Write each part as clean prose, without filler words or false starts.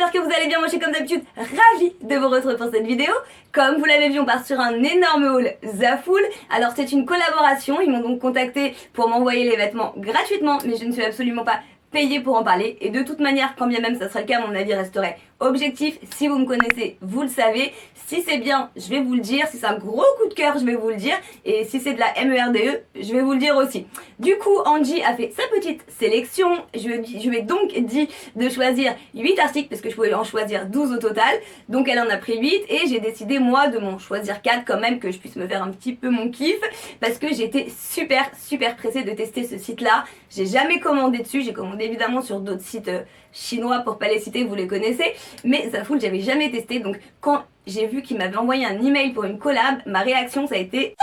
j'espère que vous allez bien. Moi je suis comme d'habitude ravie de vous retrouver pour cette vidéo. Comme vous l'avez vu, on part sur un énorme haul Zaful. Alors c'est une collaboration, ils m'ont donc contacté pour m'envoyer les vêtements gratuitement, mais je ne suis absolument pas payée pour en parler. Et de toute manière, quand bien même ça serait le cas, mon avis resterait objectif. Si vous me connaissez, vous le savez. Si c'est bien, je vais vous le dire. Si c'est un gros coup de cœur, je vais vous le dire. Et si c'est de la MERDE, je vais vous le dire aussi. Du coup, Angie a fait sa petite sélection. Je lui ai donc dit de choisir 8 articles parce que je pouvais en choisir 12 au total. Donc elle en a pris 8 et j'ai décidé moi de m'en choisir 4 quand même, que je puisse me faire un petit peu mon kiff, parce que j'étais super pressée de tester ce site-là. J'ai jamais commandé dessus. J'ai commandé évidemment sur d'autres sites chinois, pour pas les citer, vous les connaissez. Mais Zaful, j'avais jamais testé. Donc quand j'ai vu qu'il m'avait envoyé un email pour une collab, ma réaction ça a été...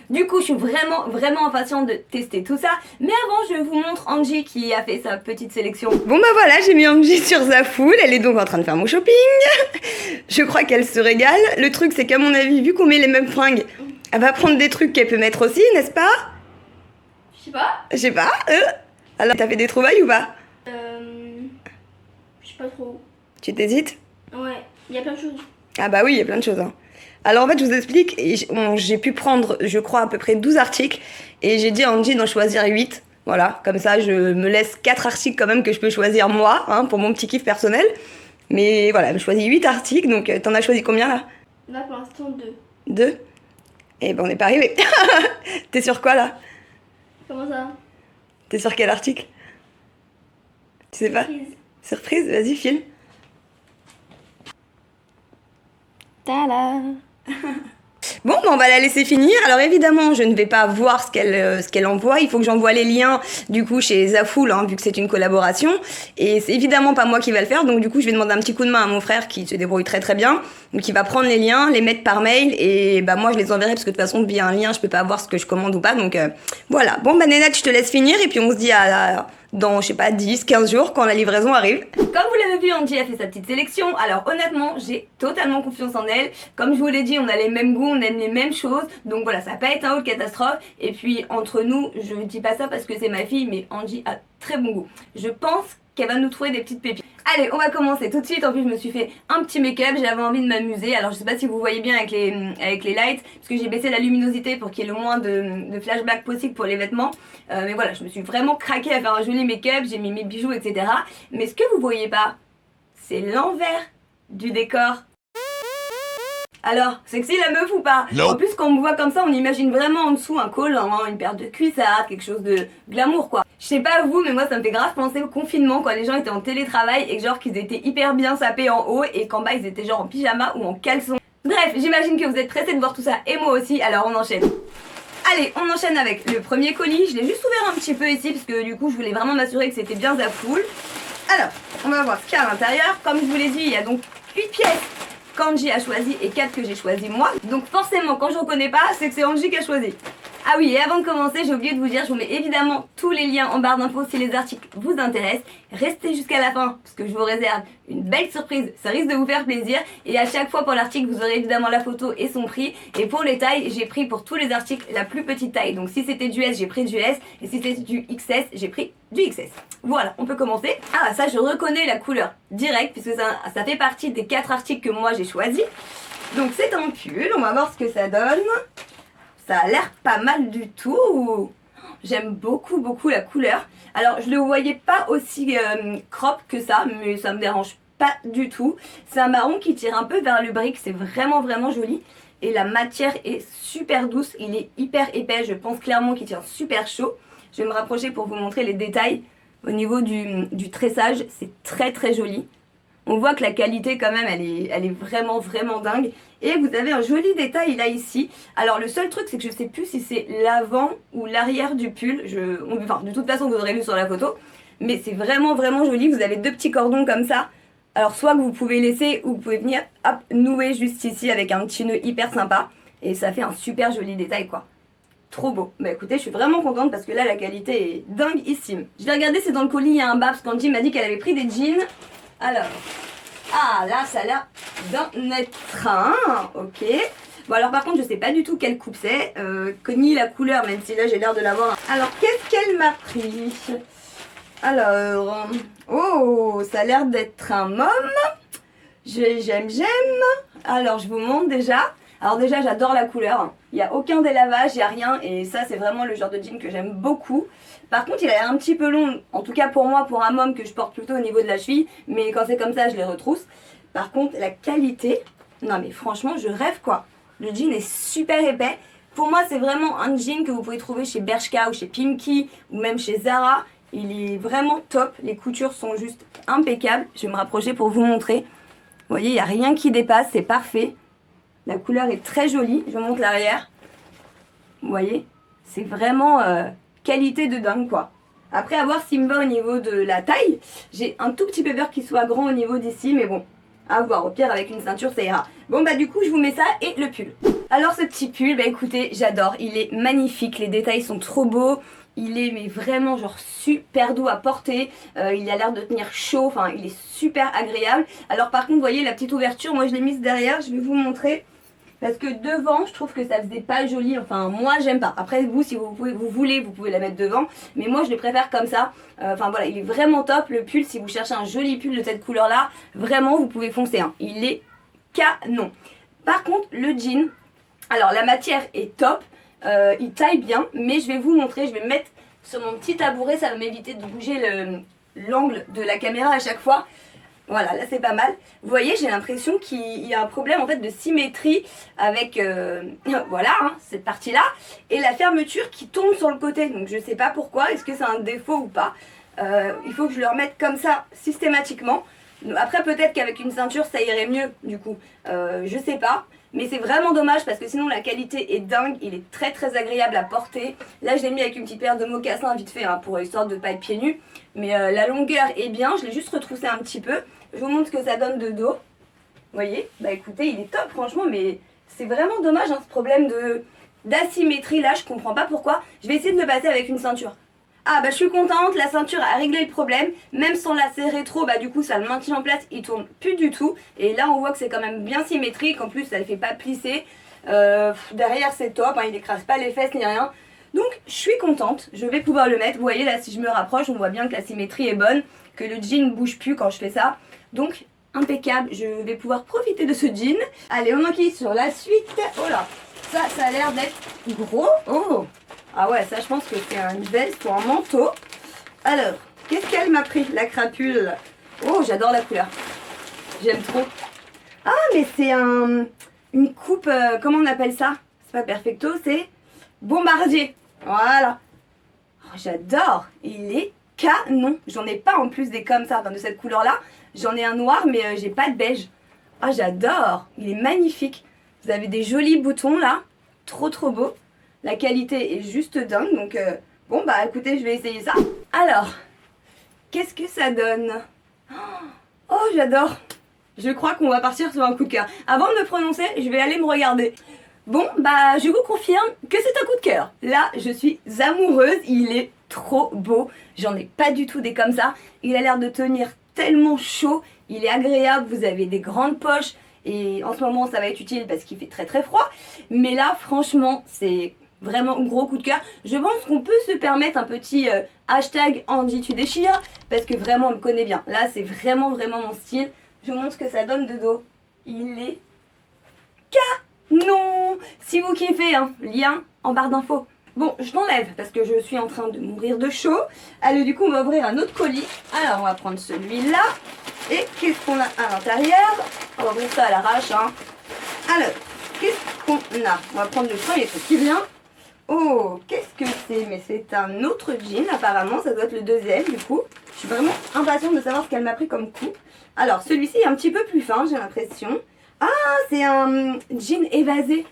Du coup, je suis vraiment impatiente de tester tout ça. Mais avant, je vous montre Angie qui a fait sa petite sélection. Bon bah voilà, j'ai mis Angie sur Zaful. Elle est donc en train de faire mon shopping. Je crois qu'elle se régale. Le truc, c'est qu'à mon avis, vu qu'on met les mêmes fringues, elle va prendre des trucs qu'elle peut mettre aussi, n'est-ce pas? Je sais pas. Alors, t'as fait des trouvailles ou pas? Je sais pas trop. Tu t'hésites? Ouais, il y a plein de choses. Ah bah oui, il y a plein de choses. Hein. Alors en fait, je vous explique, j'ai pu prendre, je crois, à peu près 12 articles. Et j'ai dit à Angie d'en choisir 8. Voilà, comme ça, je me laisse 4 articles quand même que je peux choisir moi, hein, pour mon petit kiff personnel. Mais voilà, je choisis 8 articles, donc t'en as choisi combien là? Là, pour l'instant, 2. 2? Eh ben on n'est pas arrivé. T'es sur quoi là? Comment ça? T'es sur quel article? Tu sais pas? Surprise, vas-y, file. Tada. Bon, on va la laisser finir. Alors évidemment, je ne vais pas voir ce qu'elle envoie. Il faut que j'envoie les liens du coup chez Zaful, hein, vu que c'est une collaboration. Et c'est évidemment pas moi qui va le faire. Donc du coup, je vais demander un petit coup de main à mon frère qui se débrouille très bien. Donc il va prendre les liens, les mettre par mail. Et bah moi, je les enverrai parce que de toute façon, via un lien, je peux pas voir ce que je commande ou pas. Donc voilà. Bon, bah Nénette, je te laisse finir. Et puis on se dit dans, je sais pas, 10, 15 jours quand la livraison arrive. Comme vous l'avez vu, Angie a fait sa petite sélection. Alors honnêtement, j'ai totalement confiance en elle. Comme je vous l'ai dit, on a les mêmes goûts, on aime les mêmes choses. Donc voilà, ça va pas être un haul catastrophe. Et puis entre nous, je ne dis pas ça parce que c'est ma fille, mais Angie a très bon goût. Je pense qu'elle va nous trouver des petites pépites. Allez, on va commencer tout de suite. En plus, je me suis fait un petit make-up, j'avais envie de m'amuser. Alors, je sais pas si vous voyez bien avec les lights, parce que j'ai baissé la luminosité pour qu'il y ait le moins de flashback possible pour les vêtements. Mais voilà, je me suis vraiment craquée à faire un joli make-up, j'ai mis mes bijoux, etc. Mais ce que vous voyez pas, c'est l'envers du décor. Alors, sexy la meuf ou pas? En plus, quand on me voit comme ça, on imagine vraiment en dessous un collant, une paire de cuissards, quelque chose de glamour quoi. Je sais pas vous, mais moi ça me fait grave penser au confinement quand les gens étaient en télétravail et que genre qu'ils étaient hyper bien sapés en haut et qu'en bas ils étaient genre en pyjama ou en caleçon. Bref, j'imagine que vous êtes pressés de voir tout ça et moi aussi, alors on enchaîne. Allez, on enchaîne avec le premier colis. Je l'ai juste ouvert un petit peu ici parce que du coup je voulais vraiment m'assurer que c'était bien Zaful. Alors, on va voir ce qu'il y a à l'intérieur. Comme je vous l'ai dit, il y a donc 8 pièces qu'Angie a choisi et 4 que j'ai choisi moi. Donc forcément, quand je reconnais pas, c'est que c'est Angie qui a choisi. Ah oui, et avant de commencer, j'ai oublié de vous dire, je vous mets évidemment tous les liens en barre d'infos si les articles vous intéressent. Restez jusqu'à la fin, parce que je vous réserve une belle surprise, ça risque de vous faire plaisir. Et à chaque fois pour l'article, vous aurez évidemment la photo et son prix. Et pour les tailles, j'ai pris pour tous les articles la plus petite taille. Donc si c'était du S, j'ai pris du S. Et si c'était du XS, j'ai pris du XS. Voilà, on peut commencer. Ah, ça, je reconnais la couleur direct, puisque ça fait partie des 4 articles que moi j'ai choisis. Donc c'est un pull, on va voir ce que ça donne. Ça a l'air pas mal du tout. J'aime beaucoup la couleur. Alors je le voyais pas aussi crop que ça, mais ça me dérange pas du tout. C'est un marron qui tire un peu vers le brick, c'est vraiment joli. Et la matière est super douce, il est hyper épais, je pense clairement qu'il tient super chaud. Je vais me rapprocher pour vous montrer les détails. Au niveau du tressage, c'est très joli. On voit que la qualité quand même, elle est vraiment dingue. Et vous avez un joli détail là ici. Alors le seul truc, c'est que je sais plus si c'est l'avant ou l'arrière du pull. Enfin, de toute façon, vous aurez vu sur la photo. Mais c'est vraiment joli. Vous avez 2 petits cordons comme ça. Alors soit que vous pouvez laisser ou vous pouvez venir hop, nouer juste ici avec un petit nœud hyper sympa. Et ça fait un super joli détail quoi. Trop beau. Bah écoutez, je suis vraiment contente parce que là, la qualité est dinguissime. Je vais regarder si dans le colis il y a un bas parce qu'Angie m'a dit qu'elle avait pris des jeans. Alors, ah là ça a l'air d'un être un, ok. Bon alors par contre je sais pas du tout quelle coupe c'est, ni la couleur même si là j'ai l'air de l'avoir. Alors qu'est-ce qu'elle m'a pris? Alors, oh, ça a l'air d'être un môme. J'aime. Alors, je vous montre déjà. Alors déjà, j'adore la couleur. Il n'y a aucun délavage, il n'y a rien. Et ça, c'est vraiment le genre de jean que j'aime beaucoup. Par contre, il a l'air un petit peu long. En tout cas, pour moi, pour un môme que je porte plutôt au niveau de la cheville. Mais quand c'est comme ça, je les retrousse. Par contre, la qualité... Non, mais franchement, je rêve, quoi. Le jean est super épais. Pour moi, c'est vraiment un jean que vous pouvez trouver chez Bershka ou chez Pimki ou même chez Zara. Il est vraiment top. Les coutures sont juste impeccables. Je vais me rapprocher pour vous montrer. Vous voyez, il n'y a rien qui dépasse. C'est parfait. La couleur est très jolie. Je vous montre l'arrière. Vous voyez, c'est vraiment qualité de dingue, quoi. Après, à voir s'il me va au niveau de la taille. J'ai un tout petit peu peur qu'il soit grand au niveau d'ici, mais bon, à voir. Au pire, avec une ceinture, ça ira. Bon, bah du coup, je vous mets ça et le pull. Alors, ce petit pull, bah écoutez, j'adore. Il est magnifique. Les détails sont trop beaux. Il est mais vraiment genre super doux à porter. Il a l'air de tenir chaud. Enfin, il est super agréable. Alors, par contre, vous voyez la petite ouverture, moi, je l'ai mise derrière. Je vais vous montrer. Parce que devant, je trouve que ça faisait pas joli. Enfin, moi, j'aime pas. Après, vous, si vous voulez, vous pouvez la mettre devant. Mais moi, je le préfère comme ça. Enfin, voilà, il est vraiment top. Le pull, si vous cherchez un joli pull de cette couleur-là, vraiment, vous pouvez foncer. Hein. Il est canon. Par contre, le jean, alors la matière est top. Il taille bien. Mais je vais vous montrer. Je vais me mettre sur mon petit tabouret. Ça va m'éviter de bouger l'angle de la caméra à chaque fois. Voilà, là c'est pas mal. Vous voyez, j'ai l'impression qu'il y a un problème en fait de symétrie avec voilà, hein, cette partie-là. Et la fermeture qui tombe sur le côté. Donc je sais pas pourquoi, est-ce que c'est un défaut ou pas. Il faut que je le remette comme ça systématiquement. Après peut-être qu'avec une ceinture ça irait mieux du coup. Je sais pas. Mais c'est vraiment dommage parce que sinon la qualité est dingue. Il est très très agréable à porter. Là je l'ai mis avec une petite paire de mocassins vite fait hein, pour histoire de pas être pieds nus. Mais la longueur est bien. Je l'ai juste retroussé un petit peu. Je vous montre ce que ça donne de dos. Vous voyez, bah écoutez, il est top franchement, mais c'est vraiment dommage hein, ce problème d'asymétrie là, je comprends pas pourquoi. Je vais essayer de le passer avec une ceinture. Ah bah je suis contente, la ceinture a réglé le problème. Même sans lacet rétro, bah du coup ça le maintient en place, il tourne plus du tout. Et là on voit que c'est quand même bien symétrique, en plus ça ne fait pas plisser. Derrière c'est top, hein, il n'écrase pas les fesses ni rien. Donc je suis contente, je vais pouvoir le mettre. Vous voyez là si je me rapproche, on voit bien que la symétrie est bonne, que le jean ne bouge plus quand je fais ça. Donc impeccable, je vais pouvoir profiter de ce jean. Allez, on enquille sur la suite. Oh là, ça a l'air d'être gros. Oh, ah ouais, ça je pense que c'est une veste ou un manteau. Alors, qu'est-ce qu'elle m'a pris, la crapule? Oh, j'adore la couleur. J'aime trop. Ah, mais c'est une coupe, comment on appelle ça? C'est pas perfecto, c'est bombardier. Voilà. Oh, j'adore. Il est canon. J'en ai pas en plus des comme ça, enfin, de cette couleur-là. J'en ai un noir, mais j'ai pas de beige. Ah, j'adore. Il est magnifique. Vous avez des jolis boutons là. Trop trop beau. La qualité est juste dingue. Donc, bon, bah écoutez, je vais essayer ça. Alors, qu'est-ce que ça donne? Oh, j'adore. Je crois qu'on va partir sur un coup de cœur. Avant de me prononcer, je vais aller me regarder. Bon, bah je vous confirme que c'est un coup de cœur. Là, je suis amoureuse. Il est trop beau. J'en ai pas du tout des comme ça. Il a l'air de tenir tellement chaud. Il est agréable. Vous avez des grandes poches. Et en ce moment, ça va être utile parce qu'il fait très très froid. Mais là, franchement, c'est vraiment un gros coup de cœur. Je pense qu'on peut se permettre un petit hashtag Andy tu déchires. Parce que vraiment, on me connaît bien. Là, c'est vraiment vraiment mon style. Je vous montre ce que ça donne de dos. Il est canon. Si vous kiffez, hein, lien en barre d'infos. Bon, je l'enlève parce que je suis en train de mourir de chaud. Allez, du coup, on va ouvrir un autre colis. Alors, on va prendre celui-là. Et qu'est-ce qu'on a à l'intérieur? On va ouvrir ça à l'arrache. Hein. Alors, qu'est-ce qu'on a? On va prendre le premier truc qui vient. Oh, qu'est-ce que c'est? Mais c'est un autre jean, apparemment. Ça doit être le deuxième, du coup. Je suis vraiment impatiente de savoir ce qu'elle m'a pris comme coup. Alors, celui-ci est un petit peu plus fin, j'ai l'impression. Ah, c'est un jean évasé.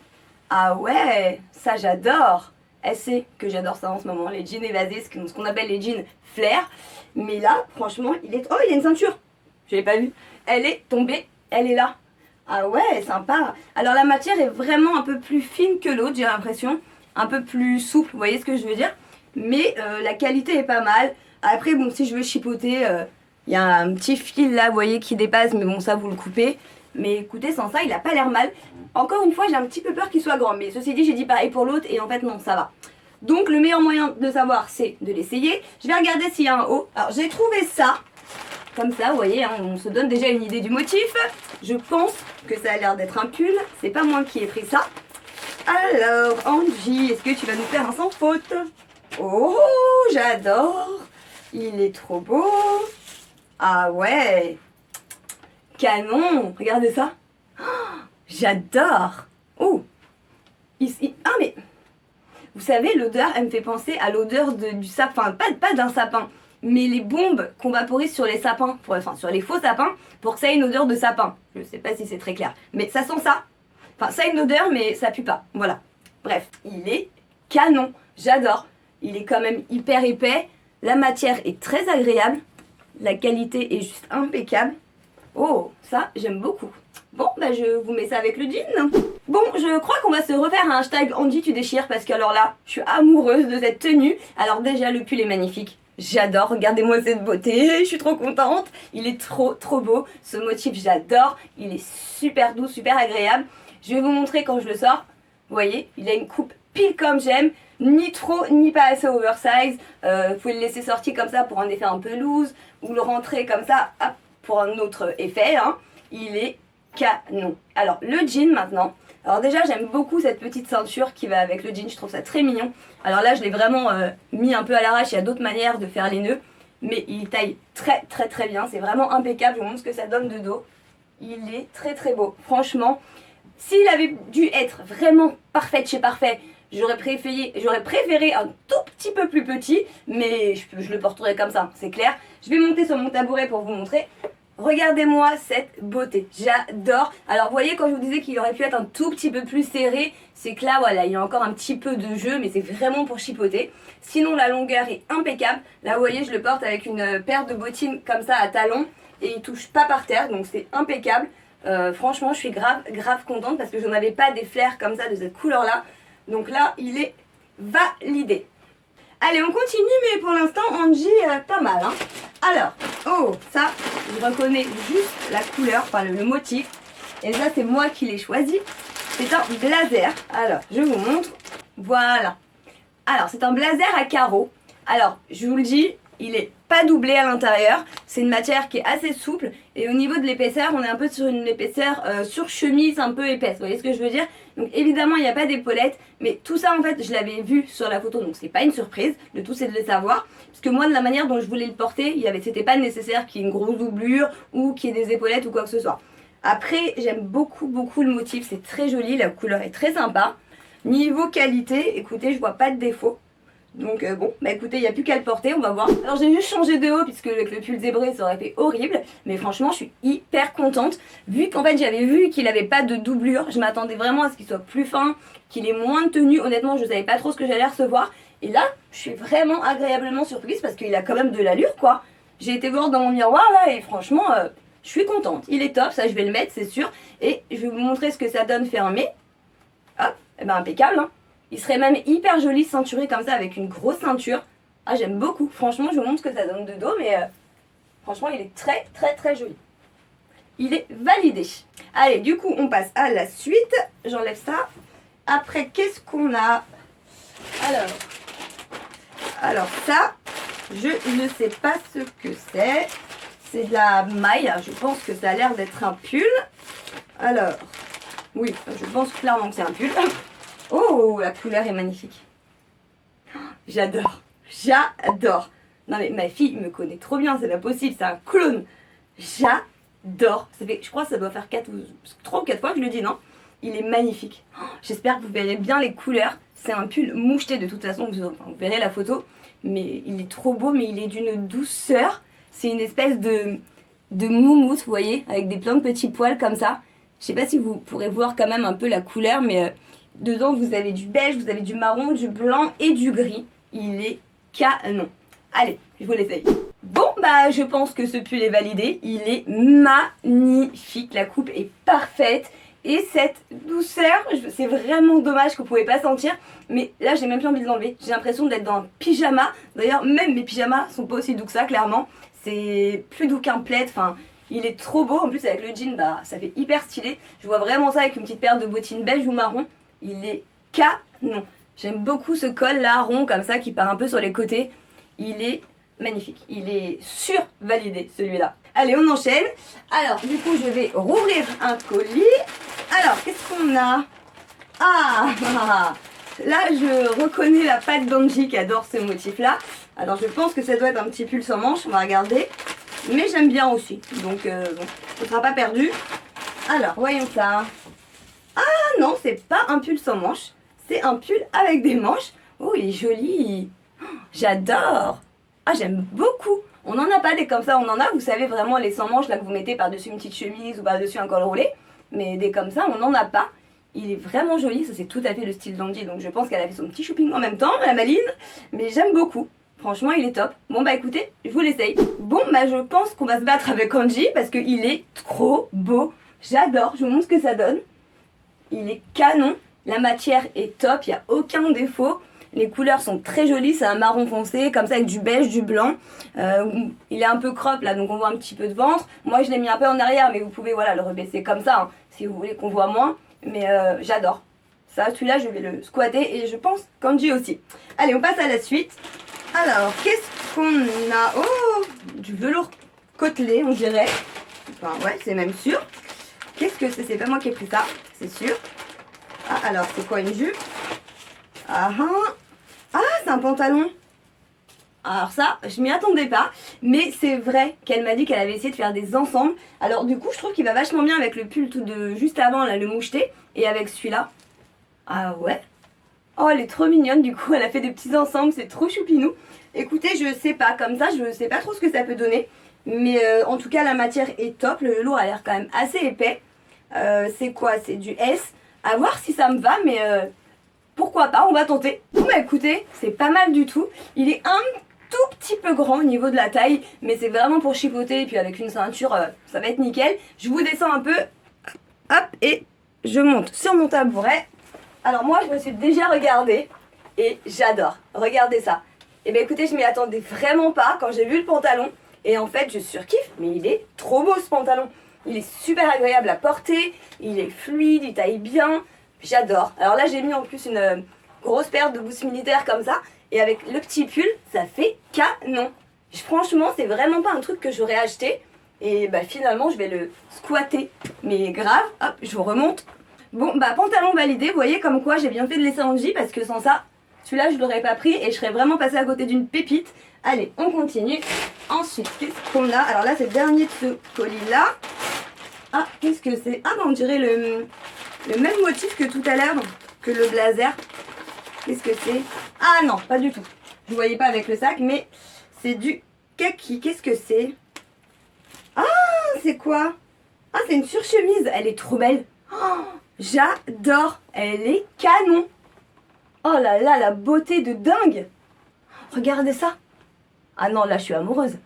Ah ouais, ça j'adore. Elle sait que j'adore ça en ce moment, les jeans évasés, ce qu'on appelle les jeans flair. Mais là, franchement, il est... Oh, il y a une ceinture. Je l'ai pas vue. Elle est tombée, elle est là. Ah ouais, sympa. Alors la matière est vraiment un peu plus fine que l'autre, j'ai l'impression. Un peu plus souple, vous voyez ce que je veux dire? Mais la qualité est pas mal. Après, bon, si je veux chipoter, il y a un petit fil là, vous voyez, qui dépasse. Mais bon, ça, vous le coupez. Mais écoutez, sans ça, il a pas l'air mal. Encore une fois, j'ai un petit peu peur qu'il soit grand. Mais ceci dit, j'ai dit pareil pour l'autre. Et en fait, non, ça va. Donc le meilleur moyen de savoir, c'est de l'essayer. Je vais regarder s'il y a un haut. Alors j'ai trouvé ça, comme ça, vous voyez, hein, on se donne déjà une idée du motif. Je pense que ça a l'air d'être un pull, c'est pas moi qui ai pris ça. Alors, Angie, est-ce que tu vas nous faire un sans faute? Oh, j'adore! Il est trop beau! Ah ouais! Canon! Regardez ça! Oh, j'adore! Oh! Ah mais! Vous savez, l'odeur, elle me fait penser à l'odeur du sapin. Pas d'un sapin, mais les bombes qu'on vaporise sur les sapins, enfin sur les faux sapins, pour que ça ait une odeur de sapin. Je sais pas si c'est très clair, mais ça sent ça. Enfin, ça a une odeur, mais ça pue pas. Voilà. Bref, il est canon. J'adore. Il est quand même hyper épais. La matière est très agréable. La qualité est juste impeccable. Oh, ça, j'aime beaucoup. Bon, bah je vous mets ça avec le jean. Bon, je crois qu'on va se refaire un hashtag Angie tu déchires parce que alors là, je suis amoureuse de cette tenue. Alors déjà, le pull est magnifique. J'adore, regardez-moi cette beauté, je suis trop contente. Il est trop beau. Ce motif, j'adore. Il est super doux, super agréable. Je vais vous montrer quand je le sors. Vous voyez, il a une coupe pile comme j'aime. Ni trop, ni pas assez oversize. Vous pouvez le laisser sortir comme ça pour un effet un peu loose. Ou le rentrer comme ça hop, pour un autre effet. Hein. Il est canon. Alors, le jean maintenant. Alors déjà, j'aime beaucoup cette petite ceinture qui va avec le jean. Je trouve ça très mignon. Alors là, je l'ai vraiment mis un peu à l'arrache. Il y a d'autres manières de faire les nœuds. Mais il taille très bien. C'est vraiment impeccable. Je vous montre ce que ça donne de dos. Il est très beau. Franchement, s'il avait dû être vraiment parfait de chez parfait, j'aurais préféré un tout petit peu plus petit, mais je le porterai comme ça, c'est clair. Je vais monter sur mon tabouret pour vous montrer. Regardez-moi cette beauté, j'adore. Alors vous voyez, quand je vous disais qu'il aurait pu être un tout petit peu plus serré, c'est que là voilà, il y a encore un petit peu de jeu, mais c'est vraiment pour chipoter. Sinon la longueur est impeccable. Là vous voyez, je le porte avec une paire de bottines comme ça à talons et il touche pas par terre, donc c'est impeccable. Franchement, je suis grave contente parce que je n'en avais pas des flares comme ça de cette couleur-là. Donc là, il est validé. Allez, on continue, mais pour l'instant, Angie, pas mal. Hein. Alors, oh, ça, je reconnais juste la couleur, enfin le motif. Et ça, c'est moi qui l'ai choisi. C'est un blazer. Alors, je vous montre. Voilà. Alors, c'est un blazer à carreaux. Alors, je vous le dis, il est pas doublé à l'intérieur. C'est une matière qui est assez souple. Et au niveau de l'épaisseur, on est un peu sur une épaisseur sur chemise un peu épaisse. Vous voyez ce que je veux dire? Donc évidemment, il n'y a pas d'épaulettes. Mais tout ça, en fait, je l'avais vu sur la photo. Donc c'est pas une surprise. Le tout, c'est de le savoir. Parce que moi, de la manière dont je voulais le porter, c'était pas nécessaire qu'il y ait une grosse doublure ou qu'il y ait des épaulettes ou quoi que ce soit. Après, j'aime beaucoup le motif. C'est très joli. La couleur est très sympa. Niveau qualité, écoutez, je vois pas de défaut. Donc bon, bah écoutez, il n'y a plus qu'à le porter, on va voir. Alors j'ai juste changé de haut puisque avec le pull zébré ça aurait fait horrible. Mais franchement, je suis hyper contente. Vu qu'en fait j'avais vu qu'il n'avait pas de doublure, je m'attendais vraiment à ce qu'il soit plus fin, qu'il ait moins de tenue. Honnêtement, je savais pas trop ce que j'allais recevoir. Et là, je suis vraiment agréablement surprise parce qu'il a quand même de l'allure quoi. J'ai été voir dans mon miroir là et franchement, je suis contente. Il est top, ça je vais le mettre, c'est sûr. Et je vais vous montrer ce que ça donne fermé. Hop, et ben impeccable hein. Il serait même hyper joli ceinturé comme ça avec une grosse ceinture. Ah, j'aime beaucoup. Franchement, je vous montre ce que ça donne de dos, mais franchement, il est très joli. Il est validé. Allez, du coup, on passe à la suite. J'enlève ça. Après, qu'est-ce qu'on a? Alors ça, je ne sais pas ce que c'est. C'est de la maille. Je pense que ça a l'air d'être un pull. Alors, oui, je pense clairement que c'est un pull. Oh, la couleur est magnifique. J'adore. Non mais ma fille me connaît trop bien, c'est pas possible, c'est un clone. J'adore. Ça fait, je crois que ça doit faire 3 ou 4 fois que je le dis, non? Il est magnifique. J'espère que vous verrez bien les couleurs. C'est un pull moucheté de toute façon, vous verrez la photo. Mais il est trop beau, mais il est d'une douceur. C'est une espèce de moumoute, vous voyez, avec plein de petits poils comme ça. Je sais pas si vous pourrez voir quand même un peu la couleur, mais... dedans, vous avez du beige, vous avez du marron, du blanc et du gris. Il est canon. Allez, je vous l'essaye. Bon, bah, je pense que ce pull est validé. Il est magnifique. La coupe est parfaite. Et cette douceur, c'est vraiment dommage que vous ne pouvez pas sentir. Mais là, j'ai même plus envie de l'enlever. J'ai l'impression d'être dans un pyjama. D'ailleurs, même mes pyjamas sont pas aussi doux que ça, clairement. C'est plus doux qu'un plaid. Enfin, il est trop beau. En plus, avec le jean, bah, ça fait hyper stylé. Je vois vraiment ça avec une petite paire de bottines beige ou marron. Il est canon. J'aime beaucoup ce col là, rond comme ça, qui part un peu sur les côtés. Il est magnifique. Il est survalidé celui-là. Allez, on enchaîne. Alors, du coup, je vais rouvrir un colis. Alors, qu'est-ce qu'on a? Ah, là, je reconnais la patte d'Angie qui adore ce motif-là. Alors, je pense que ça doit être un petit pull sans manche. On va regarder. Mais j'aime bien aussi. Donc, bon, ce ne sera pas perdu. Alors, voyons ça. Ah non, c'est pas un pull sans manche. C'est un pull avec des manches. Oh, il est joli. Oh, j'adore. Ah, j'aime beaucoup. On n'en a pas des comme ça. On en a, vous savez, vraiment les sans manches là que vous mettez par-dessus une petite chemise ou par-dessus un col roulé. Mais des comme ça, on n'en a pas. Il est vraiment joli. Ça, c'est tout à fait le style d'Angie. Donc, je pense qu'elle a fait son petit shopping en même temps, la maline. Mais j'aime beaucoup. Franchement, il est top. Bon, bah écoutez, je vous l'essaye. Bon, bah je pense qu'on va se battre avec Angie parce qu'il est trop beau. J'adore. Je vous montre ce que ça donne. Il est canon. La matière est top. Il n'y a aucun défaut. Les couleurs sont très jolies, c'est un marron foncé, comme ça avec du beige, du blanc. Il est un peu crop là, donc on voit un petit peu de ventre. Moi je l'ai mis un peu en arrière, mais vous pouvez voilà, le rebaisser comme ça, hein, si vous voulez qu'on voit moins. Mais j'adore. Ça, celui-là, je vais le squatter et je pense qu'Angie aussi. Allez, on passe à la suite. Alors, qu'est-ce qu'on a? Oh, du velours côtelé, on dirait. Enfin, ouais, c'est même sûr. Qu'est-ce que c'est? C'est pas moi qui ai pris ça, c'est sûr. Ah, alors, c'est quoi, une jupe? Ah, c'est un pantalon. Alors ça, je m'y attendais pas, mais c'est vrai qu'elle m'a dit qu'elle avait essayé de faire des ensembles. Alors du coup, je trouve qu'il va vachement bien avec le pull tout de juste avant, là, le moucheté, et avec celui-là. Ah ouais. Oh, elle est trop mignonne, du coup, elle a fait des petits ensembles, c'est trop choupinou. Écoutez, je sais pas, comme ça, je sais pas trop ce que ça peut donner, mais en tout cas, la matière est top, le velours a l'air quand même assez épais. C'est quoi? C'est du S. À voir si ça me va, mais pourquoi pas, on va tenter. Bon bah écoutez, c'est pas mal du tout. Il est un tout petit peu grand au niveau de la taille, mais c'est vraiment pour chipoter, et puis avec une ceinture, ça va être nickel. Je vous descends un peu, hop, et je monte sur mon tabouret. Alors moi, je me suis déjà regardée, et j'adore. Regardez ça. Et bien écoutez, je m'y attendais vraiment pas quand j'ai vu le pantalon, et en fait, je surkiffe, mais il est trop beau ce pantalon. Il est super agréable à porter, il est fluide, il taille bien. J'adore. Alors là, j'ai mis en plus une grosse paire de boots militaires comme ça. Et avec le petit pull, ça fait canon. Franchement, c'est vraiment pas un truc que j'aurais acheté. Et bah finalement, je vais le squatter. Mais grave, hop, je vous remonte. Bon, bah pantalon validé. Vous voyez comme quoi j'ai bien fait de laisser Angie. Parce que sans ça, celui-là, je l'aurais pas pris. Et je serais vraiment passée à côté d'une pépite. Allez, on continue. Ensuite, qu'est-ce qu'on a? Alors là, c'est le dernier de ce colis-là. Ah, qu'est-ce que c'est? Ah, bah on dirait le même motif que tout à l'heure, que le blazer. Qu'est-ce que c'est? Ah non, pas du tout. Je ne voyais pas avec le sac, mais c'est du kaki. Qu'est-ce que c'est? Ah, c'est quoi? Ah, c'est une surchemise. Elle est trop belle. Oh, j'adore. Elle est canon. Oh là là, la beauté de dingue. Regardez ça. Ah non, là, je suis amoureuse.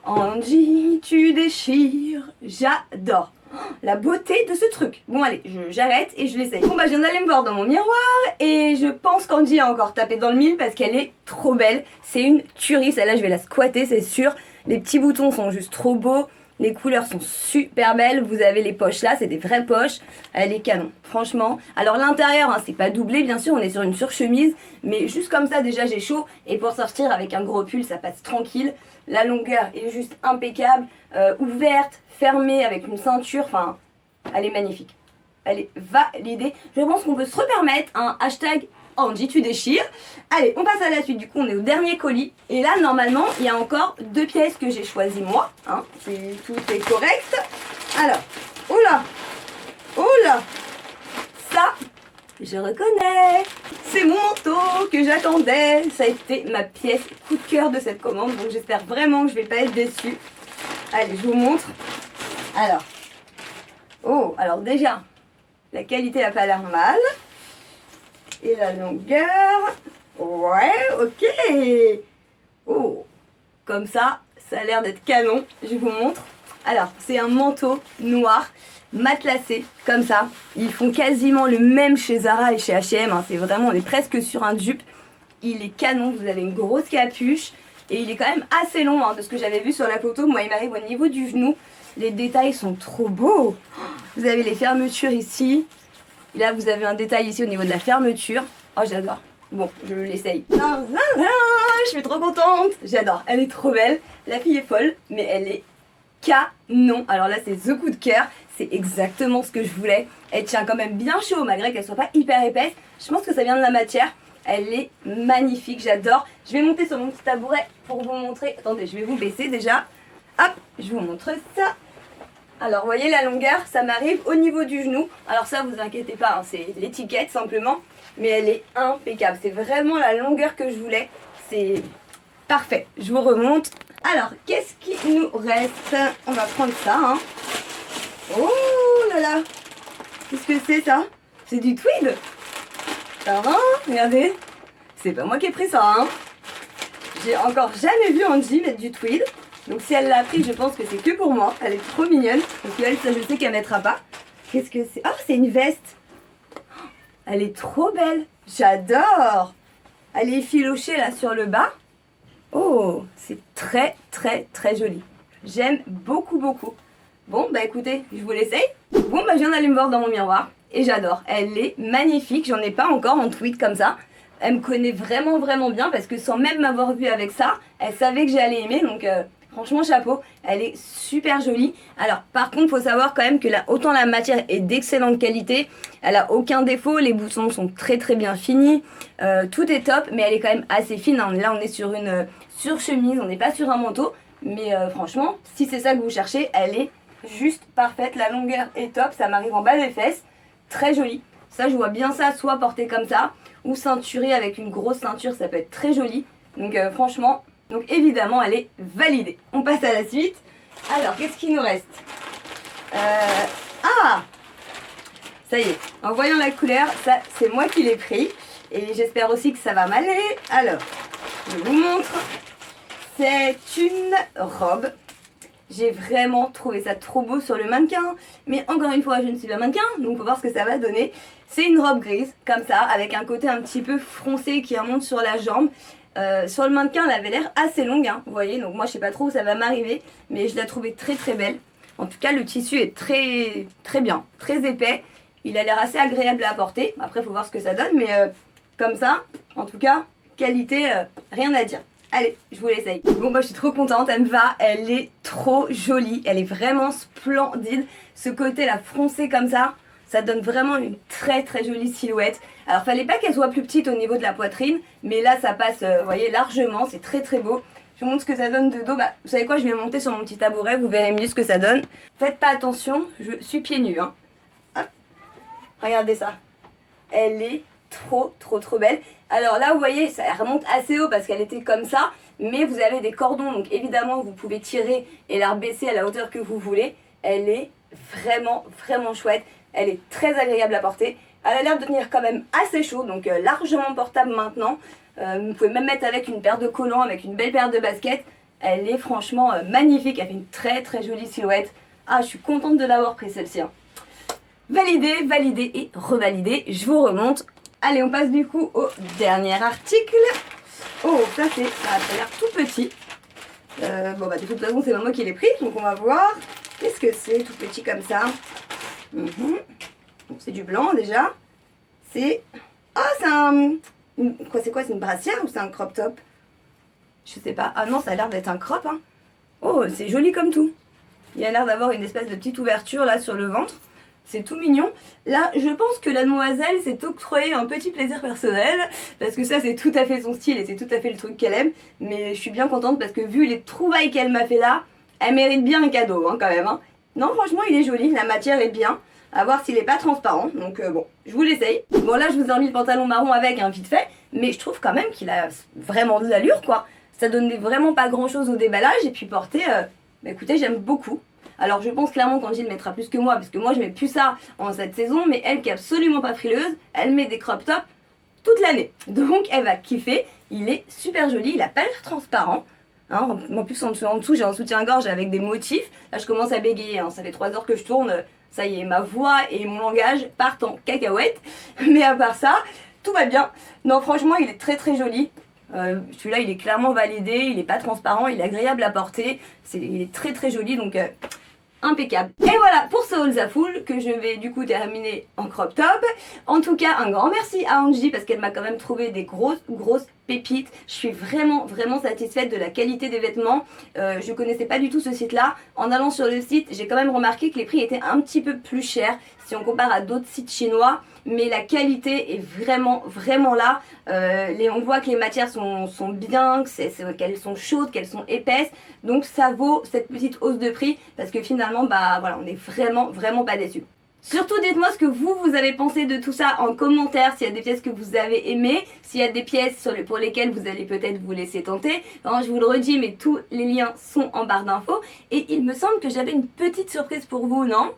Angie, tu déchires. J'adore. La beauté de ce truc. Bon allez, j'arrête et je l'essaye. Bon bah je viens d'aller me voir dans mon miroir et je pense qu'Angie a encore tapé dans le mille parce qu'elle est trop belle. C'est une tuerie, celle-là je vais la squatter c'est sûr. Les petits boutons sont juste trop beaux. Les couleurs sont super belles. Vous avez les poches là, c'est des vraies poches. Elle est canon, franchement. Alors l'intérieur, hein, c'est pas doublé bien sûr, on est sur une surchemise. Mais juste comme ça déjà j'ai chaud. Et pour sortir avec un gros pull, ça passe tranquille. La longueur est juste impeccable. Ouverte, fermée avec une ceinture. Enfin, elle est magnifique. Elle est validée. Je pense qu'on peut se repermettre un hashtag Angie tu déchires. Allez, on passe à la suite. Du coup, on est au dernier colis. Et là, normalement, il y a encore 2 pièces que j'ai choisies moi. Hein, si tout est correct. Alors, oh là, ça, je reconnais. C'est mon manteau que j'attendais. Ça a été ma pièce coup de cœur de cette commande. Donc, j'espère vraiment que je vais pas être déçue. Allez, je vous montre. Alors déjà, la qualité n'a pas l'air mal. Et la longueur, ouais, ok. Oh, comme ça a l'air d'être canon. Je vous montre. Alors, c'est un manteau noir, matelassé, comme ça. Ils font quasiment le même chez Zara et chez H&M. Hein. C'est vraiment, on est presque sur un dupe. Il est canon, vous avez une grosse capuche. Et il est quand même assez long, hein, de ce que j'avais vu sur la photo. Moi, il m'arrive au niveau du genou. Les détails sont trop beaux. Vous avez les fermetures ici. Là, vous avez un détail ici au niveau de la fermeture. Oh, j'adore. Bon, je l'essaye. Je suis trop contente. J'adore. Elle est trop belle. La fille est folle, mais elle est canon. Alors là, c'est the coup de cœur. C'est exactement ce que je voulais. Elle tient quand même bien chaud, malgré qu'elle soit pas hyper épaisse. Je pense que ça vient de la matière. Elle est magnifique, j'adore. Je vais monter sur mon petit tabouret pour vous montrer. Attendez, je vais vous baisser déjà. Hop, je vous montre ça. Alors, vous voyez la longueur, ça m'arrive au niveau du genou. Alors ça, vous inquiétez pas, hein, c'est l'étiquette simplement. Mais elle est impeccable. C'est vraiment la longueur que je voulais. C'est parfait. Je vous remonte. Alors, qu'est-ce qui nous reste? On va prendre ça. Hein. Oh là là! Qu'est-ce que c'est ça? C'est du tweed? Ça va? Regardez. C'est pas moi qui ai pris ça. Hein. J'ai encore jamais vu Angie mettre du tweed. Donc si elle l'a pris, je pense que c'est que pour moi. Elle est trop mignonne. Parce qu'elle, ça, je sais qu'elle mettra pas. Qu'est-ce que c'est? Oh, c'est une veste. Elle est trop belle. J'adore. Elle est effilochée là sur le bas. Oh, c'est très très très joli. J'aime beaucoup beaucoup. Bon, bah écoutez, je vous l'essaye. Bon, bah je viens d'aller me voir dans mon miroir. Et j'adore. Elle est magnifique. J'en ai pas encore en tweed comme ça. Elle me connaît vraiment vraiment bien parce que sans même m'avoir vue avec ça, elle savait que j'allais aimer. Donc franchement chapeau. Elle est super jolie. Alors par contre, faut savoir quand même que là, autant la matière est d'excellente qualité. Elle a aucun défaut. Les boutons sont très très bien finis. Tout est top. Mais elle est quand même assez fine. Hein. Là, on est sur une surchemise. On n'est pas sur un manteau. Mais franchement, si c'est ça que vous cherchez, elle est juste parfaite. La longueur est top. Ça m'arrive en bas des fesses. Très jolie. Ça, je vois bien ça soit porté comme ça ou ceinturé avec une grosse ceinture. Ça peut être très joli. Donc franchement, donc évidemment, elle est validée. On passe à la suite. Alors, qu'est-ce qu'il nous reste? Ah! Ça y est. En voyant la couleur, ça, c'est moi qui l'ai pris. Et j'espère aussi que ça va m'aller. Alors, je vous montre. C'est une robe. J'ai vraiment trouvé ça trop beau sur le mannequin. Mais encore une fois, je ne suis pas mannequin, donc faut voir ce que ça va donner. C'est une robe grise, comme ça, avec un côté un petit peu froncé qui remonte sur la jambe. Sur le mannequin, elle avait l'air assez longue, hein, vous voyez. Donc moi, je sais pas trop où ça va m'arriver, mais je la trouvais très très belle. En tout cas, le tissu est très très bien, très épais. Il a l'air assez agréable à porter. Après, il faut voir ce que ça donne, mais comme ça, en tout cas, qualité, rien à dire. Allez, je vous l'essaye. Bon, bah, je suis trop contente, elle me va, elle est trop jolie, elle est vraiment splendide. Ce côté là froncé comme ça donne vraiment une très très jolie silhouette. Alors, fallait pas qu'elle soit plus petite au niveau de la poitrine, mais là, ça passe, vous voyez, largement, c'est très très beau. Je vous montre ce que ça donne de dos. Bah, vous savez quoi, je vais monter sur mon petit tabouret, vous verrez mieux ce que ça donne. Faites pas attention, je suis pieds nus, hein. Hop. Regardez ça. Elle est trop trop trop belle. Alors là, vous voyez, ça remonte assez haut parce qu'elle était comme ça, mais vous avez des cordons, donc évidemment vous pouvez tirer et la rebaisser à la hauteur que vous voulez. Elle est vraiment vraiment chouette. Elle est très agréable à porter. Elle a l'air de tenir quand même assez chaud, donc largement portable maintenant. Vous pouvez même mettre avec une paire de collants, avec une belle paire de baskets. Elle est franchement magnifique. Elle fait une très très jolie silhouette. Ah, je suis contente de l'avoir prise celle-ci. Hein. Validé, validé et revalidé. Je vous remonte. Allez, on passe du coup au dernier article. Oh, ça a l'air tout petit. Bon, bah de toute façon, c'est pas moi qui l'ai pris, donc on va voir. Qu'est-ce que c'est, tout petit comme ça? Bon, c'est du blanc déjà. C'est... Ah, c'est un... C'est quoi, c'est une brassière ou c'est un crop top? Je sais pas. Ah non, ça a l'air d'être un crop, hein. Oh, c'est joli comme tout. Il a l'air d'avoir une espèce de petite ouverture là sur le ventre. C'est tout mignon. Là, je pense que la demoiselle s'est octroyée un petit plaisir personnel. Parce que ça, c'est tout à fait son style et c'est tout à fait le truc qu'elle aime. Mais je suis bien contente parce que vu les trouvailles qu'elle m'a fait là, elle mérite bien un cadeau, hein, quand même. Hein. Non, franchement, il est joli. La matière est bien. À voir s'il n'est pas transparent. Donc bon, je vous l'essaye. Bon, là, je vous ai remis le pantalon marron avec, hein, vite fait. Mais je trouve quand même qu'il a vraiment de l'allure, quoi. Ça donne vraiment pas grand-chose au déballage. Et puis porter, bah, écoutez, j'aime beaucoup. Alors je pense clairement qu'Angie le mettra plus que moi, parce que moi je mets plus ça en cette saison, mais elle qui est absolument pas frileuse, elle met des crop tops toute l'année. Donc elle va kiffer, il est super joli, il a pas l'air transparent. Hein. En plus en dessous j'ai un soutien-gorge avec des motifs. Là je commence à bégayer, hein. Ça fait 3 heures que je tourne, ça y est, ma voix et mon langage partent en cacahuète. Mais à part ça, tout va bien. Non franchement il est très très joli. Celui-là il est clairement validé, il est pas transparent, il est agréable à porter, il est très très joli donc... impeccable. Et voilà, pour ce haul Zafoul que je vais du coup terminer en crop top. En tout cas, un grand merci à Angie parce qu'elle m'a quand même trouvé des grosses pépites. Je suis vraiment satisfaite de la qualité des vêtements. Je connaissais pas du tout ce site là. En allant sur le site, j'ai quand même remarqué que les prix étaient un petit peu plus chers si on compare à d'autres sites chinois, mais la qualité est vraiment là. On voit que les matières sont bien, qu'elles sont chaudes, qu'elles sont épaisses, donc ça vaut cette petite hausse de prix parce que finalement bah voilà, on est vraiment pas déçus. Surtout dites-moi ce que vous avez pensé de tout ça en commentaire, s'il y a des pièces que vous avez aimées, s'il y a des pièces pour lesquelles vous allez peut-être vous laisser tenter. Alors, je vous le redis, mais tous les liens sont en barre d'infos. Et il me semble que j'avais une petite surprise pour vous, non?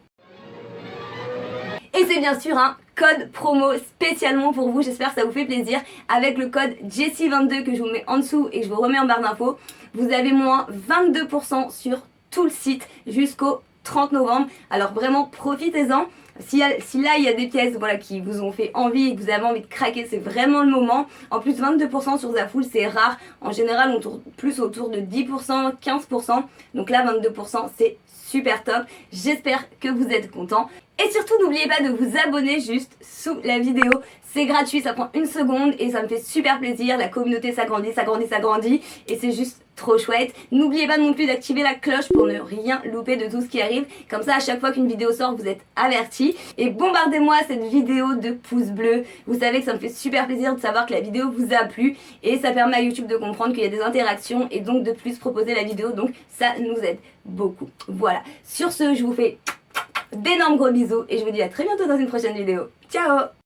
Et c'est bien sûr un code promo spécialement pour vous, j'espère que ça vous fait plaisir. Avec le code Jessie22 que je vous mets en dessous et que je vous remets en barre d'infos, vous avez moins 22% sur tout le site jusqu'au 30 novembre. Alors vraiment profitez-en. Si là il y a des pièces voilà, qui vous ont fait envie et que vous avez envie de craquer, c'est vraiment le moment. En plus 22% sur Zafoul, c'est rare. En général on tourne plus autour de 10%, 15%. Donc là 22% c'est super top. J'espère que vous êtes contents. Et surtout n'oubliez pas de vous abonner juste sous la vidéo. C'est gratuit, ça prend une seconde et ça me fait super plaisir. La communauté s'agrandit et c'est juste trop chouette. N'oubliez pas non plus d'activer la cloche pour ne rien louper de tout ce qui arrive. Comme ça, à chaque fois qu'une vidéo sort, vous êtes avertis. Et bombardez-moi cette vidéo de pouces bleus. Vous savez que ça me fait super plaisir de savoir que la vidéo vous a plu. Et ça permet à YouTube de comprendre qu'il y a des interactions et donc de plus proposer la vidéo. Donc ça nous aide beaucoup. Voilà. Sur ce, je vous fais d'énormes gros bisous et je vous dis à très bientôt dans une prochaine vidéo. Ciao!